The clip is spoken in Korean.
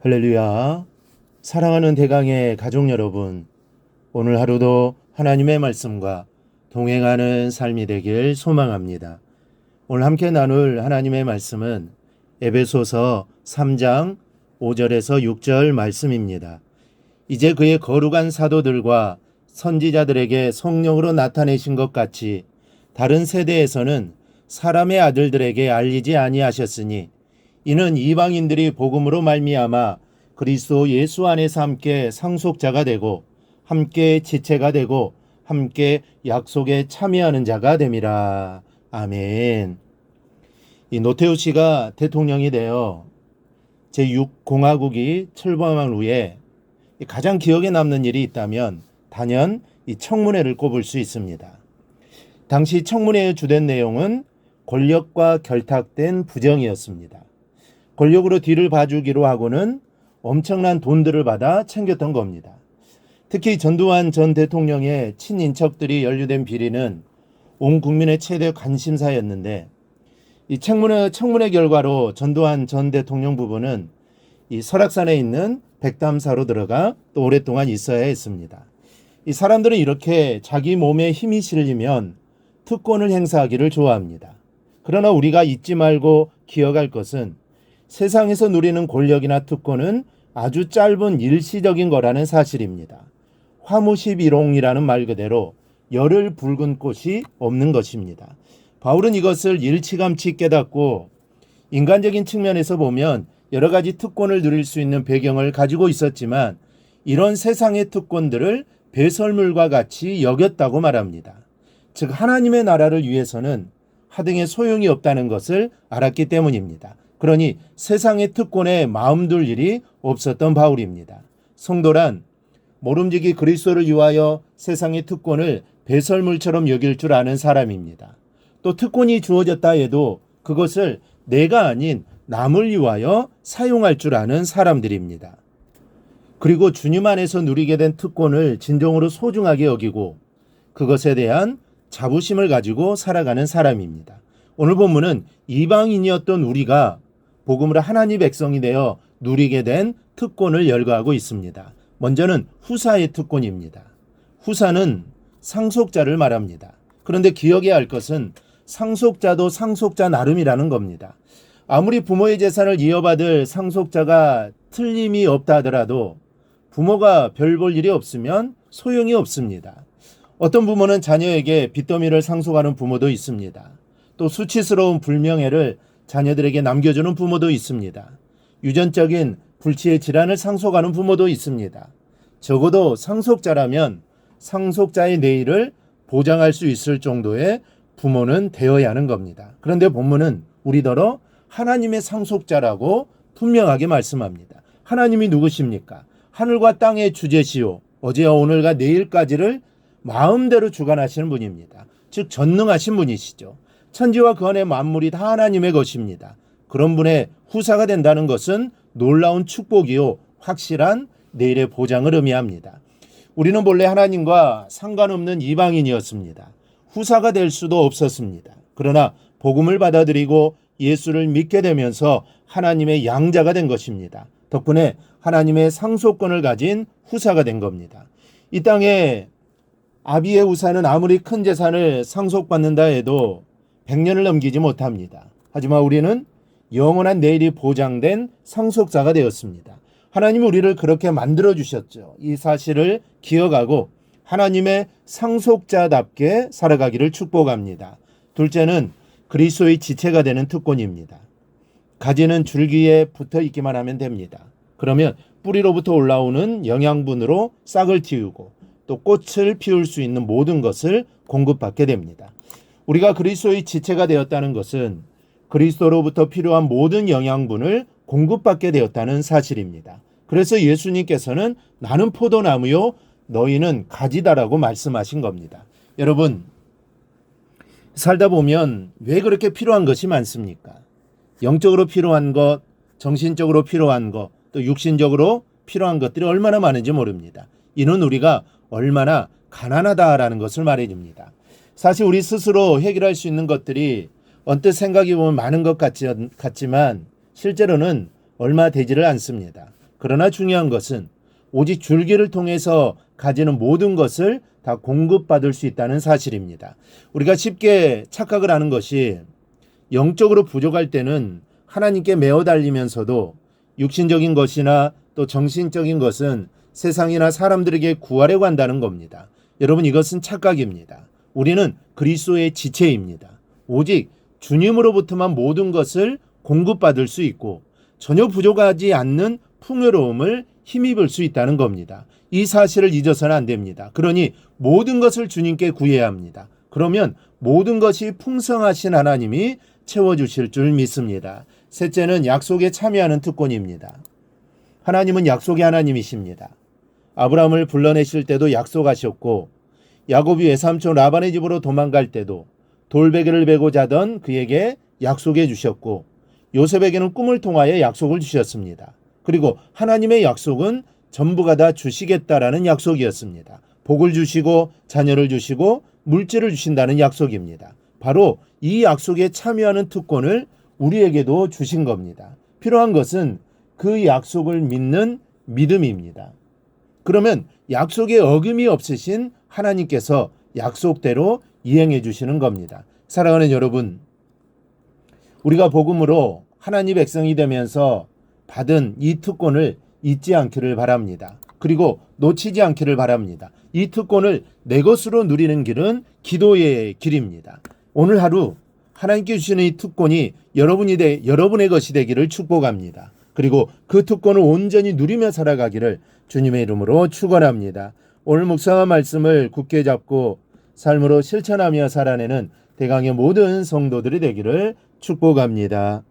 할렐루야. 사랑하는 대강의 가족 여러분, 오늘 하루도 하나님의 말씀과 동행하는 삶이 되길 소망합니다. 오늘 함께 나눌 하나님의 말씀은 에베소서 3장 5절에서 6절 말씀입니다. 이제 그의 거룩한 사도들과 선지자들에게 성령으로 나타내신 것 같이 다른 세대에서는 사람의 아들들에게 알리지 아니하셨으니 이는 이방인들이 복음으로 말미암아 그리스도 예수 안에서 함께 상속자가 되고 함께 지체가 되고 함께 약속에 참여하는 자가 됨이라. 아멘. 이 노태우 씨가 대통령이 되어 제6공화국이 출범한 후에 가장 기억에 남는 일이 있다면 단연 이 청문회를 꼽을 수 있습니다. 당시 청문회의 주된 내용은 권력과 결탁된 부정이었습니다. 권력으로 뒤를 봐주기로 하고는 엄청난 돈들을 받아 챙겼던 겁니다. 특히 전두환 전 대통령의 친인척들이 연루된 비리는 온 국민의 최대 관심사였는데 이 청문회 결과로 전두환 전 대통령 부부는 이 설악산에 있는 백담사로 들어가 또 오랫동안 있어야 했습니다. 이 사람들은 이렇게 자기 몸에 힘이 실리면 특권을 행사하기를 좋아합니다. 그러나 우리가 잊지 말고 기억할 것은 세상에서 누리는 권력이나 특권은 아주 짧은 일시적인 거라는 사실입니다. 화무시비롱이라는 말 그대로 열을 붉은 꽃이 없는 것입니다. 바울은 이것을 일찌감치 깨닫고 인간적인 측면에서 보면 여러 가지 특권을 누릴 수 있는 배경을 가지고 있었지만 이런 세상의 특권들을 배설물과 같이 여겼다고 말합니다. 즉 하나님의 나라를 위해서는 하등의 소용이 없다는 것을 알았기 때문입니다. 그러니 세상의 특권에 마음 둘 일이 없었던 바울입니다. 성도란 모름지기 그리스도를 위하여 세상의 특권을 배설물처럼 여길 줄 아는 사람입니다. 또 특권이 주어졌다 해도 그것을 내가 아닌 남을 위하여 사용할 줄 아는 사람들입니다. 그리고 주님 안에서 누리게 된 특권을 진정으로 소중하게 여기고 그것에 대한 자부심을 가지고 살아가는 사람입니다. 오늘 본문은 이방인이었던 우리가 복음으로 하나님 백성이 되어 누리게 된 특권을 열거하고 있습니다. 먼저는 후사의 특권입니다. 후사는 상속자를 말합니다. 그런데 기억해야 할 것은 상속자도 상속자 나름이라는 겁니다. 아무리 부모의 재산을 이어받을 상속자가 틀림이 없다 하더라도 부모가 별 볼 일이 없으면 소용이 없습니다. 어떤 부모는 자녀에게 빚더미를 상속하는 부모도 있습니다. 또 수치스러운 불명예를 자녀들에게 남겨주는 부모도 있습니다. 유전적인 불치의 질환을 상속하는 부모도 있습니다. 적어도 상속자라면 상속자의 내일을 보장할 수 있을 정도의 부모는 되어야 하는 겁니다. 그런데 본문은 우리더러 하나님의 상속자라고 분명하게 말씀합니다. 하나님이 누구십니까? 하늘과 땅의 주제시오 어제와 오늘과 내일까지를 마음대로 주관하시는 분입니다. 즉 전능하신 분이시죠. 천지와 그 안의 만물이 다 하나님의 것입니다. 그런 분의 후사가 된다는 것은 놀라운 축복이요 확실한 내일의 보장을 의미합니다. 우리는 본래 하나님과 상관없는 이방인이었습니다. 후사가 될 수도 없었습니다. 그러나 복음을 받아들이고 예수를 믿게 되면서 하나님의 양자가 된 것입니다. 덕분에 하나님의 상속권을 가진 후사가 된 겁니다. 이 땅에 아비의 후사는 아무리 큰 재산을 상속받는다 해도 100년을 넘기지 못합니다. 하지만 우리는 영원한 내일이 보장된 상속자가 되었습니다. 하나님이 우리를 그렇게 만들어주셨죠. 이 사실을 기억하고 하나님의 상속자답게 살아가기를 축복합니다. 둘째는 그리스도의 지체가 되는 특권입니다. 가지는 줄기에 붙어 있기만 하면 됩니다. 그러면 뿌리로부터 올라오는 영양분으로 싹을 틔우고 또 꽃을 피울 수 있는 모든 것을 공급받게 됩니다. 우리가 그리스도의 지체가 되었다는 것은 그리스도로부터 필요한 모든 영양분을 공급받게 되었다는 사실입니다. 그래서 예수님께서는 나는 포도나무요 너희는 가지다라고 말씀하신 겁니다. 여러분 살다 보면 왜 그렇게 필요한 것이 많습니까? 영적으로 필요한 것, 정신적으로 필요한 것, 또 육신적으로 필요한 것들이 얼마나 많은지 모릅니다. 이는 우리가 얼마나 가난하다라는 것을 말해줍니다. 사실 우리 스스로 해결할 수 있는 것들이 언뜻 생각해 보면 많은 것 같지만 실제로는 얼마 되지를 않습니다. 그러나 중요한 것은 오직 줄기를 통해서 가지는 모든 것을 다 공급받을 수 있다는 사실입니다. 우리가 쉽게 착각을 하는 것이 영적으로 부족할 때는 하나님께 매어 달리면서도 육신적인 것이나 또 정신적인 것은 세상이나 사람들에게 구하려고 한다는 겁니다. 여러분, 이것은 착각입니다. 우리는 그리스도의 지체입니다. 오직 주님으로부터만 모든 것을 공급받을 수 있고 전혀 부족하지 않는 풍요로움을 힘입을 수 있다는 겁니다. 이 사실을 잊어서는 안 됩니다. 그러니 모든 것을 주님께 구해야 합니다. 그러면 모든 것이 풍성하신 하나님이 채워주실 줄 믿습니다. 셋째는 약속에 참여하는 특권입니다. 하나님은 약속의 하나님이십니다. 아브라함을 불러내실 때도 약속하셨고 야곱이 외삼촌 라반의 집으로 도망갈 때도 돌베개를 베고 자던 그에게 약속해 주셨고 요셉에게는 꿈을 통하여 약속을 주셨습니다. 그리고 하나님의 약속은 전부가 다 주시겠다라는 약속이었습니다. 복을 주시고 자녀를 주시고 물질을 주신다는 약속입니다. 바로 이 약속에 참여하는 특권을 우리에게도 주신 겁니다. 필요한 것은 그 약속을 믿는 믿음입니다. 그러면 약속에 어김이 없으신 하나님께서 약속대로 이행해 주시는 겁니다. 사랑하는 여러분, 우리가 복음으로 하나님 백성이 되면서 받은 이 특권을 잊지 않기를 바랍니다. 그리고 놓치지 않기를 바랍니다. 이 특권을 내 것으로 누리는 길은 기도의 길입니다. 오늘 하루 하나님께 주시는 이 특권이 여러분의 것이 되기를 축복합니다. 그리고 그 특권을 온전히 누리며 살아가기를 주님의 이름으로 축원합니다. 오늘 묵상한 말씀을 굳게 잡고 삶으로 실천하며 살아내는 대강의 모든 성도들이 되기를 축복합니다.